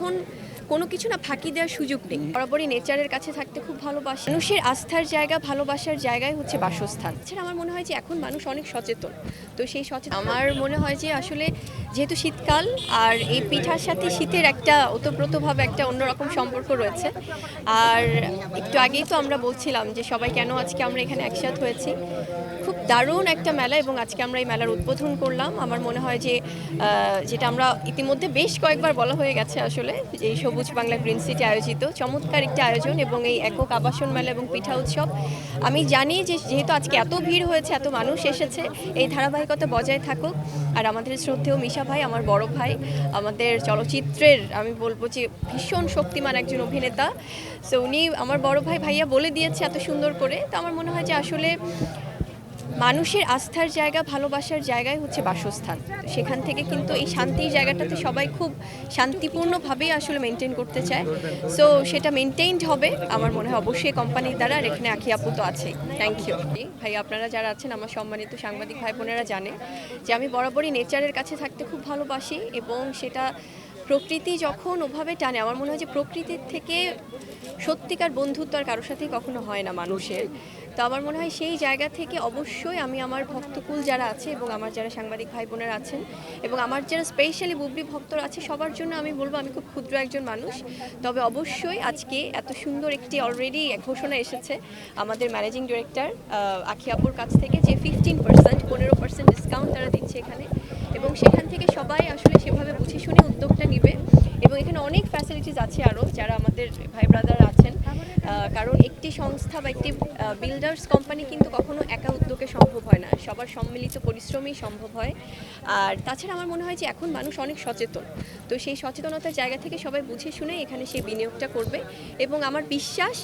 এখন কোনো কিছু না ফাঁকি দেওয়ার সুযোগ নেই। বরাবরই নেচারের কাছে থাকতে খুব ভালোবাসি। মানুষের আস্থার জায়গা, ভালোবাসার জায়গায় হচ্ছে বাসস্থান। এছাড়া আমার মনে হয় যে এখন মানুষ অনেক সচেতন, তো সেই সচেতন আমার মনে হয় যে আসলে যেহেতু শীতকাল আর এই পিঠার সাথে শীতের একটা ওতপ্রোতভাবে একটা অন্যরকম সম্পর্ক রয়েছে। আর একটু আগেই তো আমরা বলছিলাম যে সবাই কেন আজকে আমরা এখানে একসাথ হয়েছি। খুব দারুণ একটা মেলা এবং আজকে আমরা এই মেলার উদ্বোধন করলাম। আমার মনে হয় যে যেটা আমরা ইতিমধ্যে বেশ কয়েকবার বলা হয়ে গেছে আসলে, যে এই সবুজ বাংলা গ্রিন সিটি আয়োজিত চমৎকার একটি আয়োজন এবং এই একক আবাসন মেলা এবং পিঠা উৎসব। আমি জানি যে যেহেতু আজকে এত ভিড় হয়েছে, এত মানুষ এসেছে, এই ধারাবাহিকতা বজায় থাকুক। আর আমাদের শ্রদ্ধেয় মিশা ভাই, আমার বড় ভাই, আমাদের চলচ্চিত্রের আমি বলবো যে ভীষণ শক্তিমান একজন অভিনেতা। সো উনি আমার বড় ভাই ভাইয়া বলে দিয়েছে এত সুন্দর করে। তো আমার মনে হয় যে আসলে মানুষের আস্থার জায়গা, ভালোবাসার জায়গায় হচ্ছে বাসস্থান। সেখান থেকে কিন্তু এই শান্তির জায়গাটাতে সবাই খুব শান্তিপূর্ণভাবেই আসলে মেনটেন করতে চায়। সো সেটা মেনটেইনড হবে আমার মনে হয় অবশ্যই কোম্পানির দ্বারা। আর এখানে আখি আপু তো আছেই, থ্যাংক ইউ ভাই। আপনারা যারা আছেন আমার সম্মানিত সাংবাদিক ভাই বোনেরা জানে যে আমি বরাবরই নেচারের কাছে থাকতে খুব ভালোবাসি এবং সেটা প্রকৃতি যখন ওভাবে টানে, আমার মনে হয় যে প্রকৃতির থেকে সত্যিকার বন্ধুত্ব আর কারোর সাথেই কখনো হয় না মানুষের। তো আমার মনে হয় সেই জায়গা থেকে অবশ্যই আমি আমার ভক্তকুল যারা আছে এবং আমার যারা সাংবাদিক ভাই বোনেরা আছেন এবং আমার যারা স্পেশালি বুবলি ভক্তরা আছে সবার জন্য আমি বলবো আমি খুব ক্ষুদ্র একজন মানুষ। তবে অবশ্যই আজকে এত সুন্দর একটি অলরেডি ঘোষণা এসেছে আমাদের ম্যানেজিং ডিরেক্টর আখি আপুর কাছ থেকে যে 15% ডিসকাউন্ট তারা দিচ্ছে এখানে, এবং সেখান থেকে সবাই আসলে সেভাবে বুঝে শুনে উদ্যোগটা নিবে। এবং এখানে অনেক ফ্যাসিলিটিস আছে আরও যারা আমাদের ভাই ব্রাদার আছেন, কারণ একটি সংস্থা বা একটি বিল্ডার্স কোম্পানি কিন্তু কখনো একা উদ্যোগে সম্ভব হয় না, সবার সম্মিলিত পরিশ্রমেই সম্ভব হয়। আর তাছাড়া আমার মনে হয় যে এখন মানুষ অনেক সচেতন, তো সেই সচেতনতার জায়গা থেকে সবাই বুঝে শুনে এখানে সেই বিনিয়োগটা করবে। এবং আমার বিশ্বাস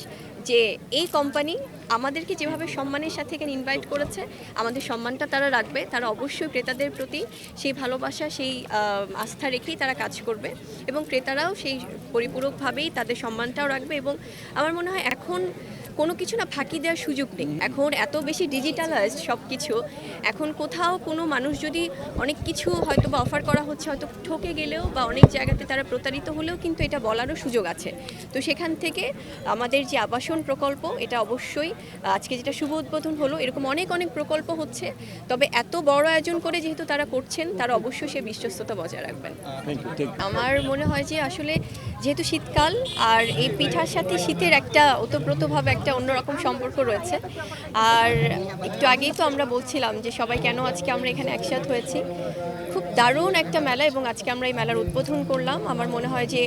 যে এই কোম্পানি আমাদেরকে যেভাবে সম্মানের সাথে এখানে ইনভাইট করেছে, আমাদের সম্মানটা তারা রাখবে। তারা অবশ্যই ক্রেতাদের প্রতি সেই ভালোবাসা, সেই আস্থা রেখেই তারা কাজ করবে এবং ক্রেতারাও সেই পরিপূরকভাবেই তাদের সম্মানটাও রাখবে। এবং আমার মনে হয় এখন কোনো কিছু না ফাঁকি দেওয়ার সুযোগ নেই। এখন এত বেশি ডিজিটালাইজড সব কিছু, এখন কোথাও কোনো মানুষ যদি অনেক কিছু হয়তো বা অফার করা হচ্ছে, হয়তো ঠকে গেলেও বা অনেক জায়গাতে তারা প্রতারিত হলেও কিন্তু এটা বলারও সুযোগ আছে। তো সেখান থেকে আমাদের যে আবাসন প্রকল্প, এটা অবশ্যই আজকে যেটা শুভ উদ্বোধন হলো, এরকম অনেক অনেক প্রকল্প হচ্ছে। তবে এত বড় আয়োজন করে যেহেতু তারা করছেন, তারা অবশ্যই সে বিশ্বস্ততা বজায় রাখবেন। আমার মনে হয় যে আসলে যেহেতু শীতকাল আর এই পিঠার সাথে শীতের একটা ওতপ্রোতভাবে একটা অন্যরকম সম্পর্ক রয়েছে। আর একটু আগেই তো আমরা বলছিলাম যে সবাই কেন আজকে আমরা এখানে একসাথ হয়েছি। খুব দারুণ একটা মেলা এবং আজকে আমরা এই মেলার উদ্বোধন করলাম। আমার মনে হয় যে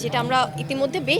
যেটা আমরা ইতিমধ্যে বেশ